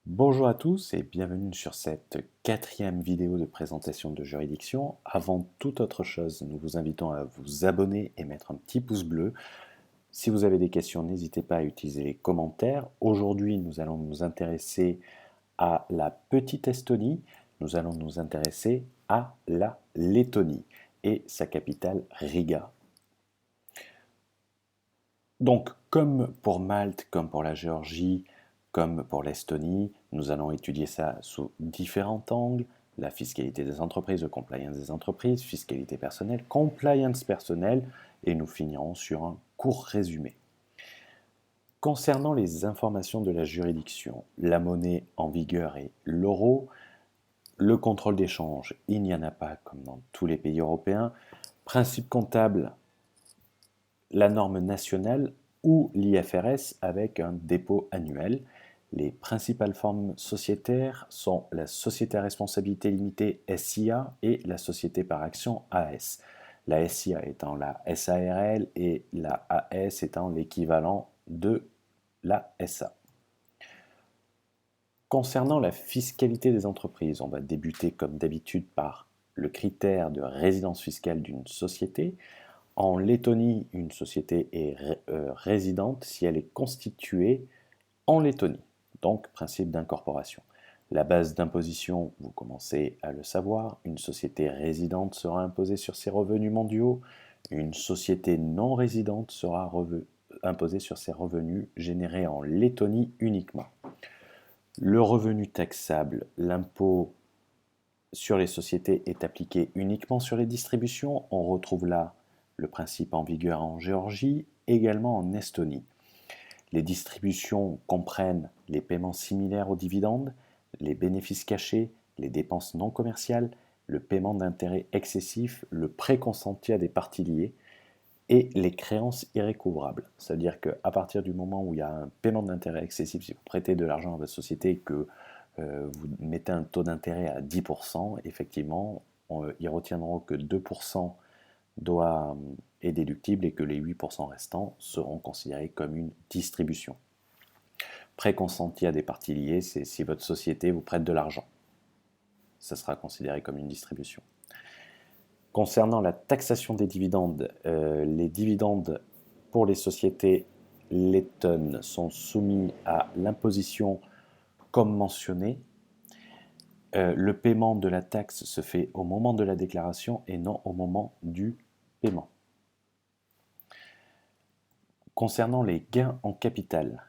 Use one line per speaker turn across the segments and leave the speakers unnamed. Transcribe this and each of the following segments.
Bonjour à tous et bienvenue sur cette quatrième vidéo de présentation de juridiction. Avant toute autre chose, nous vous invitons à vous abonner et mettre un petit pouce bleu. Si vous avez des questions, n'hésitez pas à utiliser les commentaires. Aujourd'hui, nous allons nous intéresser à la petite Estonie. Nous allons nous intéresser à la Lettonie et sa capitale Riga. Donc, comme pour Malte, comme pour la Géorgie, comme pour l'Estonie, nous allons étudier ça sous différents angles. La fiscalité des entreprises, le compliance des entreprises, fiscalité personnelle, compliance personnelle, et nous finirons sur un court résumé. Concernant les informations de la juridiction, la monnaie en vigueur est l'euro. Le contrôle d'échange, il n'y en a pas comme dans tous les pays européens. Principe comptable, la norme nationale ou l'IFRS avec un dépôt annuel. Les principales formes sociétaires sont la société à responsabilité limitée SIA et la société par action AS. La SIA étant la SARL et la AS étant l'équivalent de la SA. Concernant la fiscalité des entreprises, on va débuter comme d'habitude par le critère de résidence fiscale d'une société. En Lettonie, une société est résidente si elle est constituée en Lettonie, donc principe d'incorporation. La base d'imposition, vous commencez à le savoir, une société résidente sera imposée sur ses revenus mondiaux, une société non résidente sera imposée sur ses revenus générés en Lettonie uniquement. Le revenu taxable, l'impôt sur les sociétés est appliqué uniquement sur les distributions. On retrouve là le principe en vigueur en Géorgie, également en Estonie. Les distributions comprennent les paiements similaires aux dividendes, les bénéfices cachés, les dépenses non commerciales, le paiement d'intérêts excessifs, le prêt consenti à des parties liées et les créances irrécouvrables. C'est-à-dire qu'à partir du moment où il y a un paiement d'intérêt excessif, si vous prêtez de l'argent à votre société et que vous mettez un taux d'intérêt à 10%, effectivement, ils retiendront que 2% est déductible et que les 8% restants seront considérés comme une distribution. Prêt consenti à des parties liées, c'est si votre société vous prête de l'argent. Ça sera considéré comme une distribution. Concernant la taxation des dividendes, les dividendes pour les sociétés lettonnes sont soumis à l'imposition comme mentionné. Le paiement de la taxe se fait au moment de la déclaration et non au moment du paiement. Concernant les gains en capital,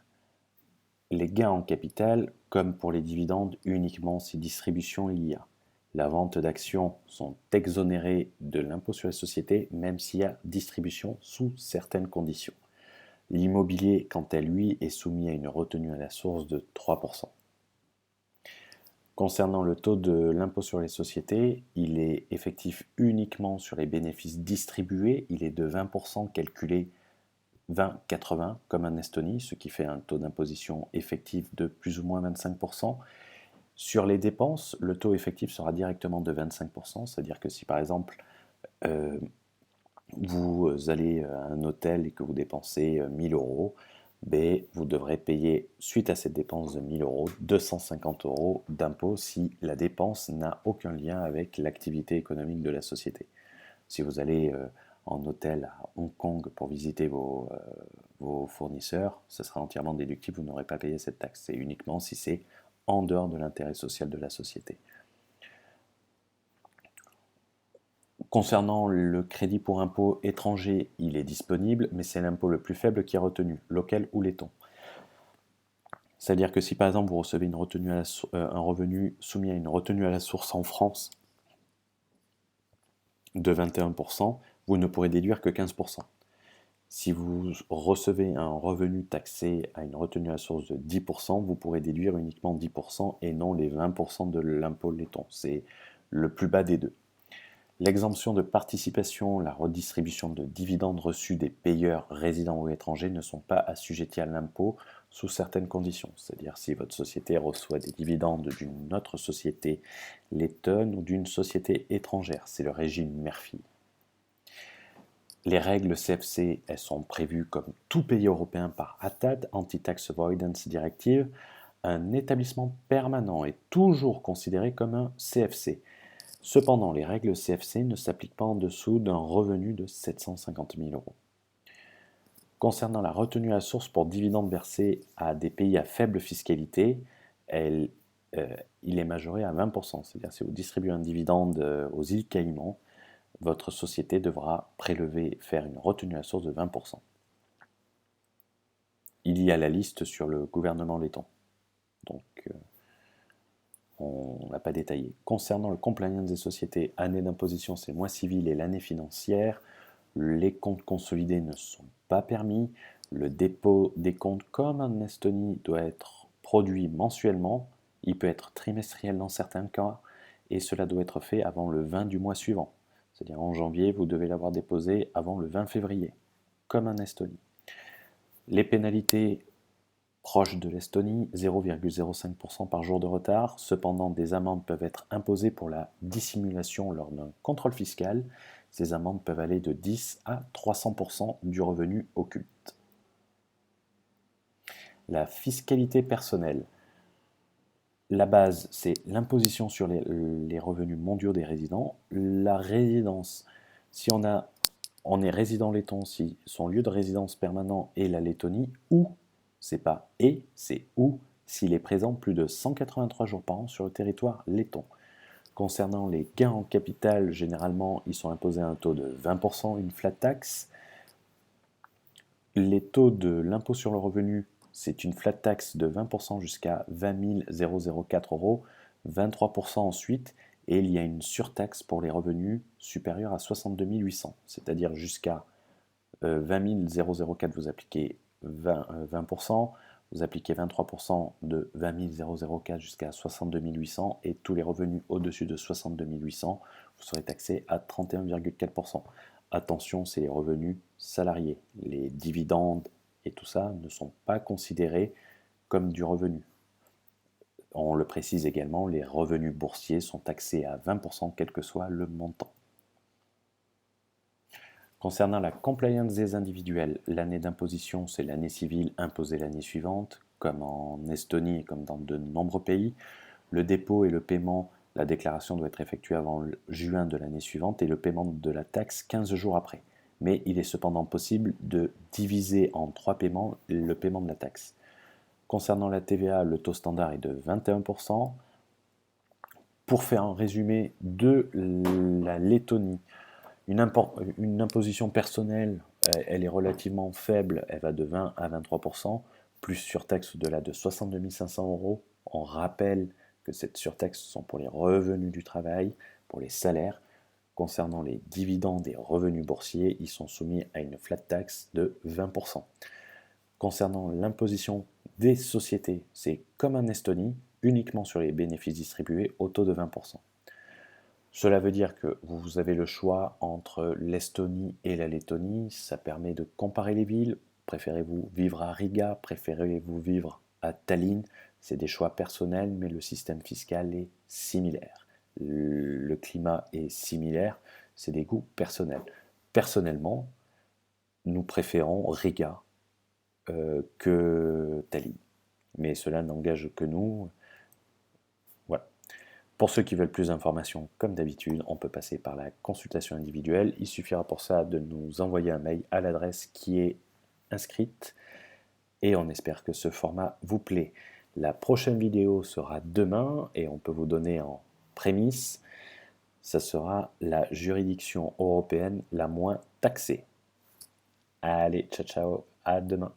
comme pour les dividendes, uniquement si distribution il y a. La vente d'actions sont exonérées de l'impôt sur les sociétés, même s'il y a distribution sous certaines conditions. L'immobilier, quant à lui, est soumis à une retenue à la source de 3%. Concernant le taux de l'impôt sur les sociétés, il est effectif uniquement sur les bénéfices distribués. Il est de 20% calculé 20-80 comme en Estonie, ce qui fait un taux d'imposition effectif de plus ou moins 25%. Sur les dépenses, le taux effectif sera directement de 25%, c'est-à-dire que si par exemple vous allez à un hôtel et que vous dépensez 1000 euros, vous devrez payer, suite à cette dépense de 1000 euros, 250 euros d'impôt si la dépense n'a aucun lien avec l'activité économique de la société. Si vous allez en hôtel à Hong Kong pour visiter vos fournisseurs, ce sera entièrement déductible, vous n'aurez pas payé cette taxe. C'est uniquement si c'est en dehors de l'intérêt social de la société. Concernant le crédit pour impôt étranger, il est disponible, mais c'est l'impôt le plus faible qui est retenu, local ou letton. C'est-à-dire que si par exemple vous recevez un revenu soumis à une retenue à la source en France de 21%, vous ne pourrez déduire que 15%. Si vous recevez un revenu taxé à une retenue à la source de 10%, vous pourrez déduire uniquement 10% et non les 20% de l'impôt letton. C'est le plus bas des deux. L'exemption de participation, la redistribution de dividendes reçus des payeurs résidents ou étrangers ne sont pas assujettis à l'impôt sous certaines conditions. C'est-à-dire si votre société reçoit des dividendes d'une autre société lettonne ou d'une société étrangère. C'est le régime Murphy. Les règles CFC, elles sont prévues comme tout pays européen par ATAD, Anti-Tax Avoidance Directive, Un établissement permanent est toujours considéré comme un CFC. Cependant, les règles CFC ne s'appliquent pas en dessous d'un revenu de 750 000 euros. Concernant la retenue à source pour dividendes versés à des pays à faible fiscalité, il est majoré à 20%. C'est-à-dire si vous distribuez un dividende aux îles Caïmans, votre société devra faire une retenue à source de 20%. Il y a la liste sur le gouvernement letton. Donc, on n'a pas détaillé. Concernant le compliance des sociétés, année d'imposition, c'est le mois civil et l'année financière. Les comptes consolidés ne sont pas permis. Le dépôt des comptes, comme en Estonie, doit être produit mensuellement. Il peut être trimestriel dans certains cas, et cela doit être fait avant le 20 du mois suivant. C'est-à-dire en janvier, vous devez l'avoir déposé avant le 20 février, comme en Estonie. Les pénalités proches de l'Estonie, 0,05% par jour de retard. Cependant, des amendes peuvent être imposées pour la dissimulation lors d'un contrôle fiscal. Ces amendes peuvent aller de 10 à 300% du revenu occulte. La fiscalité personnelle. La base, c'est l'imposition sur les revenus mondiaux des résidents. La résidence, si on est résident letton, si son lieu de résidence permanent est la Lettonie, ou, c'est pas et, c'est ou, s'il est présent plus de 183 jours par an sur le territoire letton. Concernant les gains en capital, généralement, ils sont imposés à un taux de 20%, une flat tax. Les taux de l'impôt sur le revenu, c'est une flat tax de 20% jusqu'à 20 004 euros, 23% ensuite, et il y a une surtaxe pour les revenus supérieurs à 62 800, c'est-à-dire jusqu'à 20 004, vous appliquez 20%, vous appliquez 23% de 20 004 jusqu'à 62 800, et tous les revenus au-dessus de 62 800, vous serez taxé à 31,4%. Attention, c'est les revenus salariés. Les dividendes et tout ça ne sont pas considérés comme du revenu. On le précise également, les revenus boursiers sont taxés à 20% quel que soit le montant. Concernant la compliance des individuels, l'année d'imposition, c'est l'année civile imposée l'année suivante, comme en Estonie et comme dans de nombreux pays. Le dépôt et le paiement, la déclaration doit être effectuée avant juin de l'année suivante et le paiement de la taxe 15 jours après. Mais il est cependant possible de diviser en 3 paiements le paiement de la taxe. Concernant la TVA, le taux standard est de 21%. Pour faire un résumé de la Lettonie, une imposition personnelle, elle est relativement faible, elle va de 20 à 23%, plus surtaxe au-delà de 62 500 euros. On rappelle que cette surtaxe sont pour les revenus du travail, pour les salaires. Concernant les dividendes et revenus boursiers, ils sont soumis à une flat tax de 20%. Concernant l'imposition des sociétés, c'est comme en Estonie, uniquement sur les bénéfices distribués au taux de 20%. Cela veut dire que vous avez le choix entre l'Estonie et la Lettonie. Ça permet de comparer les villes. Préférez-vous vivre à Riga? Préférez-vous vivre à Tallinn? C'est des choix personnels, mais le système fiscal est similaire. Le climat est similaire, c'est des goûts personnels. Personnellement, nous préférons Riga que Tallinn. Mais cela n'engage que nous. Voilà. Pour ceux qui veulent plus d'informations, comme d'habitude, on peut passer par la consultation individuelle. Il suffira pour ça de nous envoyer un mail à l'adresse qui est inscrite. Et on espère que ce format vous plaît. La prochaine vidéo sera demain et on peut vous donner en prémisse, ça sera la juridiction européenne la moins taxée. Allez, ciao ciao, à demain.